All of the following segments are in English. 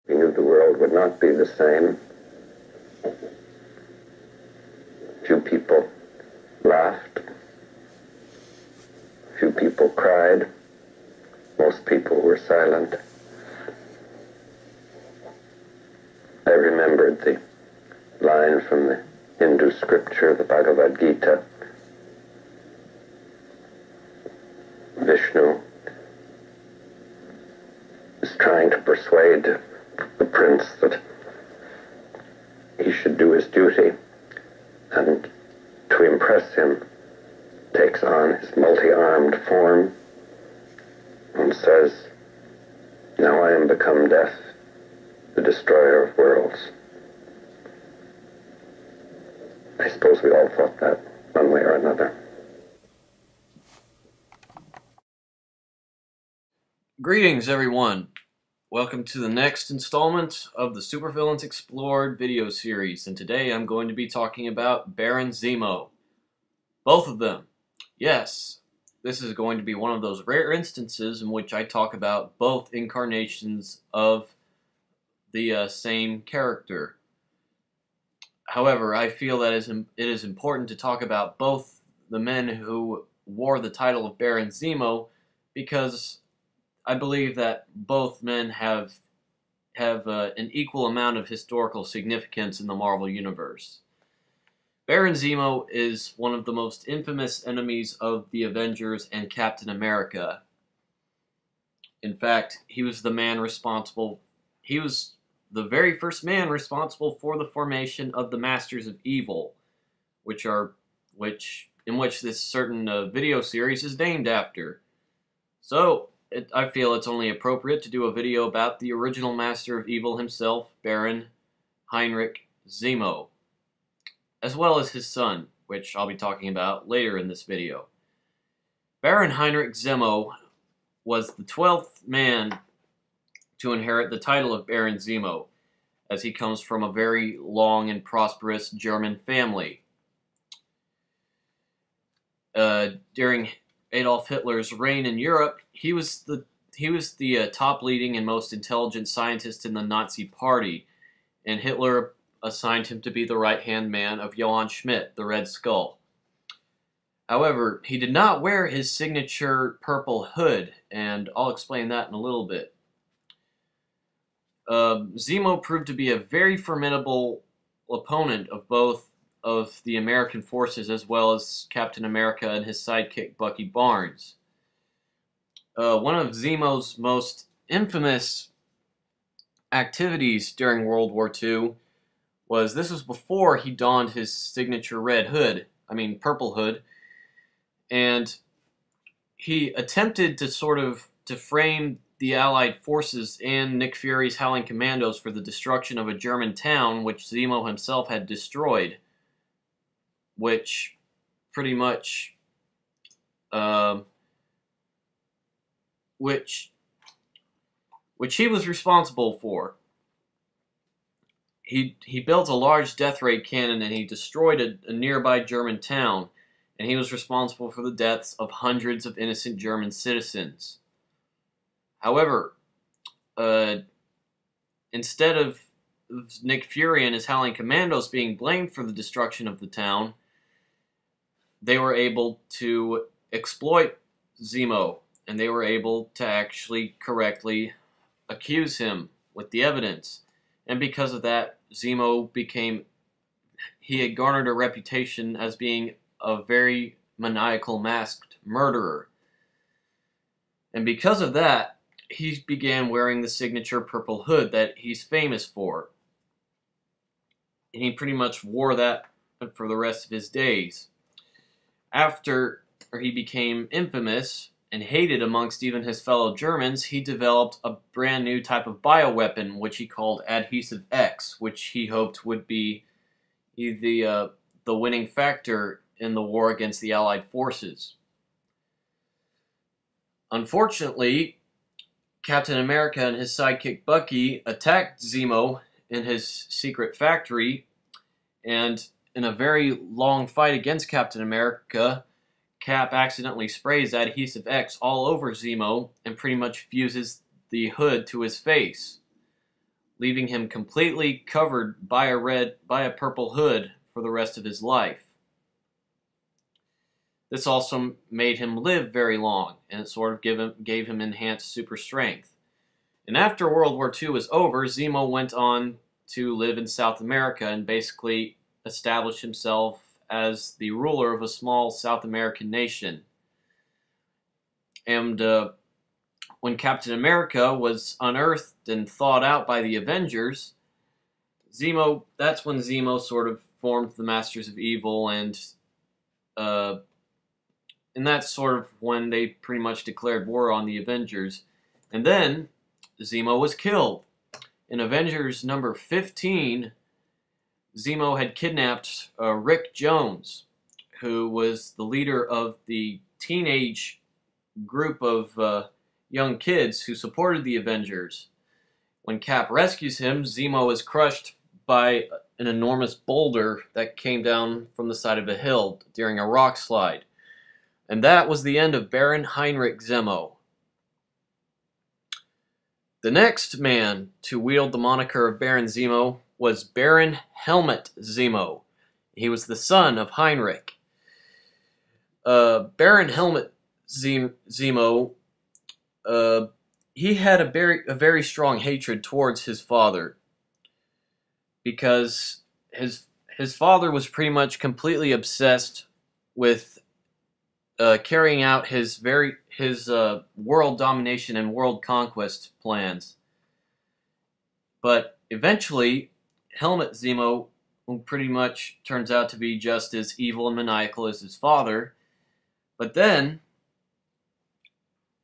He knew the world would not be the same. Few people laughed. Few people cried. Most people were silent. I remembered the line from the Hindu scripture, the Bhagavad Gita. Vishnu is trying to persuade the prince that he should do his duty, and to impress him takes on his multi-armed form and says, "Now I am become death, the destroyer of worlds." I suppose we all thought that one way or another. Greetings, everyone. Welcome to the next installment of the Supervillains Explored video series, and today I'm going to be talking about Baron Zemo. Both of them. Yes, this is going to be one of those rare instances in which I talk about both incarnations of the same character. However, I feel that it is important to talk about both the men who wore the title of Baron Zemo, because I believe that both men have an equal amount of historical significance in the Marvel Universe. Baron Zemo is one of the most infamous enemies of the Avengers and Captain America. In fact, he was the very first man responsible for the formation of the Masters of Evil, in which this certain video series is named after. So, I feel it's only appropriate to do a video about the original Master of Evil himself, Baron Heinrich Zemo, as well as his son, which I'll be talking about later in this video. Baron Heinrich Zemo was the 12th man to inherit the title of Baron Zemo, as he comes from a very long and prosperous German family. During Adolf Hitler's reign in Europe, he was the top leading and most intelligent scientist in the Nazi Party, and Hitler assigned him to be the right-hand man of Johann Schmidt, the Red Skull. However, he did not wear his signature purple hood, and I'll explain that in a little bit. Zemo proved to be a very formidable opponent of both of the American forces, as well as Captain America and his sidekick Bucky Barnes. One of Zemo's most infamous activities during World War II this was before he donned his signature purple hood, and he attempted to frame the Allied forces and Nick Fury's Howling Commandos for the destruction of a German town which Zemo himself had destroyed, which pretty much which he was responsible for. He built a large death ray cannon, and he destroyed a nearby German town, and he was responsible for the deaths of hundreds of innocent German citizens. However, instead of Nick Fury and his Howling Commandos being blamed for the destruction of the town, they were able to exploit Zemo, and they were able to actually correctly accuse him with the evidence. And because of that, he had garnered a reputation as being a very maniacal masked murderer. And because of that, he began wearing the signature purple hood that he's famous for. And he pretty much wore that for the rest of his days. After he became infamous and hated amongst even his fellow Germans, he developed a brand new type of bioweapon, which he called Adhesive X, which he hoped would be the winning factor in the war against the Allied forces. Unfortunately, Captain America and his sidekick Bucky attacked Zemo in his secret factory, and in a very long fight against Captain America, Cap accidentally sprays Adhesive X all over Zemo and pretty much fuses the hood to his face, leaving him completely covered by a purple hood for the rest of his life. This also made him live very long, and it sort of gave him enhanced super strength. And after World War II was over, Zemo went on to live in South America and basically establish himself as the ruler of a small South American nation. And when Captain America was unearthed and thawed out by the Avengers, that's when Zemo sort of formed the Masters of Evil, and that's sort of when they pretty much declared war on the Avengers. And then Zemo was killed. In Avengers number 15, Zemo had kidnapped Rick Jones, who was the leader of the teenage group of young kids who supported the Avengers. When Cap rescues him, Zemo is crushed by an enormous boulder that came down from the side of a hill during a rock slide. And that was the end of Baron Heinrich Zemo. The next man to wield the moniker of Baron Zemo was Baron Helmut Zemo. He was the son of Heinrich. Baron Helmut Zemo, he had a very strong hatred towards his father, because his father was pretty much completely obsessed with carrying out his world domination and world conquest plans. But eventually, Helmut Zemo pretty much turns out to be just as evil and maniacal as his father. But then,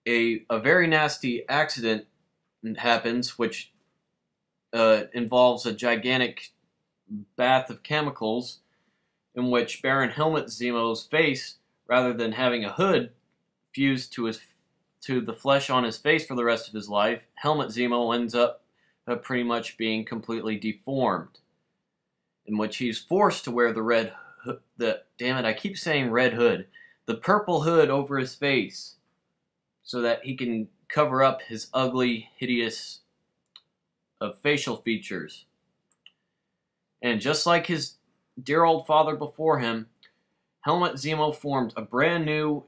a very nasty accident happens, which involves a gigantic bath of chemicals, in which Baron Helmut Zemo's face, rather than having a hood fused to the flesh on his face for the rest of his life, Helmut Zemo ends up pretty much being completely deformed, in which he's forced to wear the red hood, damn it, I keep saying red hood, the purple hood over his face, so that he can cover up his ugly, hideous facial features. And just like his dear old father before him, Helmut Zemo formed a brand new,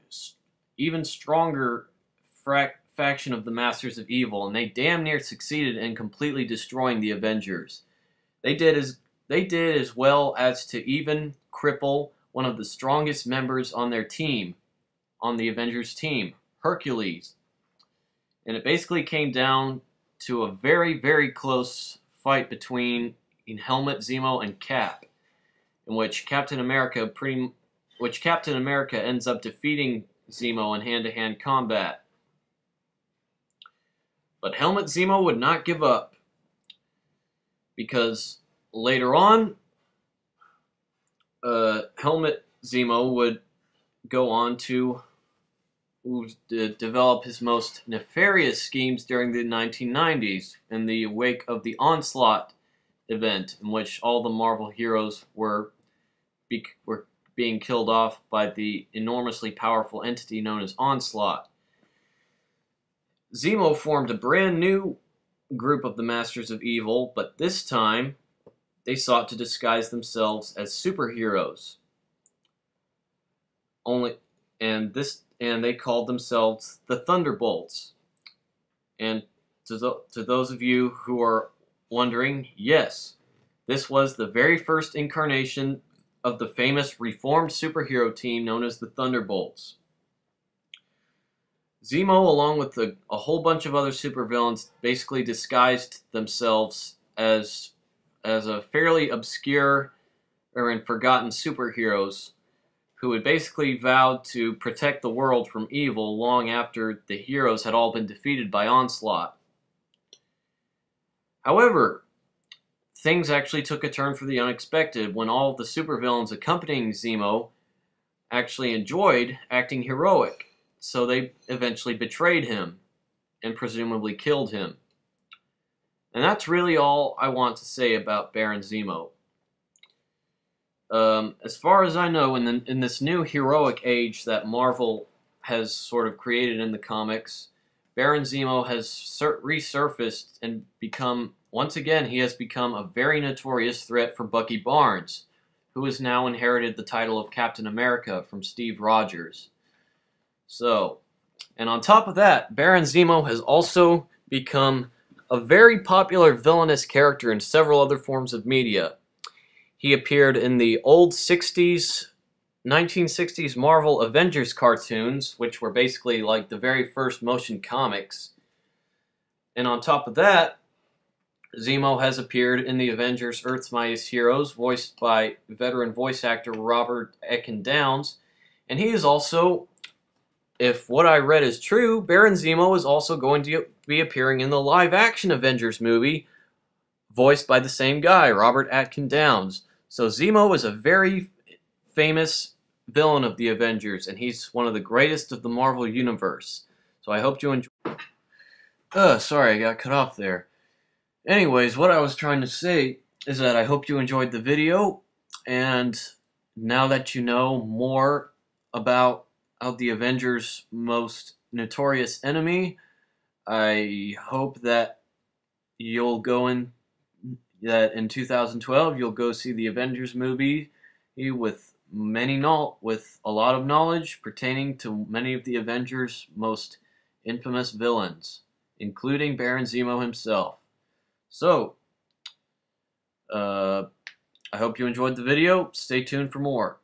even stronger faction of the Masters of Evil, and they damn near succeeded in completely destroying the Avengers. They did as well as to even cripple one of the strongest members on their team, on the Avengers team, Hercules. And it basically came down to a very, very close fight between Helmut Zemo and Cap, in which Captain America ends up defeating Zemo in hand-to-hand combat. But Helmut Zemo would not give up, because later on, Helmut Zemo would go on to develop his most nefarious schemes during the 1990s, in the wake of the Onslaught event, in which all the Marvel heroes were being killed off by the enormously powerful entity known as Onslaught. Zemo formed a brand new group of the Masters of Evil, but this time they sought to disguise themselves as superheroes. And they called themselves the Thunderbolts. And to those of you who are wondering, yes, this was the very first incarnation of the famous reformed superhero team known as the Thunderbolts. Zemo, along with a whole bunch of other supervillains, basically disguised themselves as a fairly obscure and forgotten superheroes who had basically vowed to protect the world from evil long after the heroes had all been defeated by Onslaught. However, things actually took a turn for the unexpected when all of the supervillains accompanying Zemo actually enjoyed acting heroic, so they eventually betrayed him and presumably killed him. And that's really all I want to say about Baron Zemo. As far as I know, in this new heroic age that Marvel has sort of created in the comics, Baron Zemo has resurfaced and once again, he has become a very notorious threat for Bucky Barnes, who has now inherited the title of Captain America from Steve Rogers. So, and on top of that, Baron Zemo has also become a very popular villainous character in several other forms of media. He appeared in the old 1960s Marvel Avengers cartoons, which were basically like the very first motion comics. And on top of that, Zemo has appeared in the Avengers Earth's Mightiest Heroes, voiced by veteran voice actor Robert Ekin Downs. And he is also, if what I read is true, Baron Zemo is also going to be appearing in the live-action Avengers movie, voiced by the same guy, Robert Atkin Downs. So Zemo is a very famous villain of the Avengers, and he's one of the greatest of the Marvel Universe. So I hope you enjoy. Sorry, I got cut off there. Anyways, what I was trying to say is that I hope you enjoyed the video, and now that you know more about the Avengers' most notorious enemy, I hope that you'll go in 2012 you'll go see the Avengers movie with with a lot of knowledge pertaining to many of the Avengers' most infamous villains, including Baron Zemo himself. So, I hope you enjoyed the video. Stay tuned for more.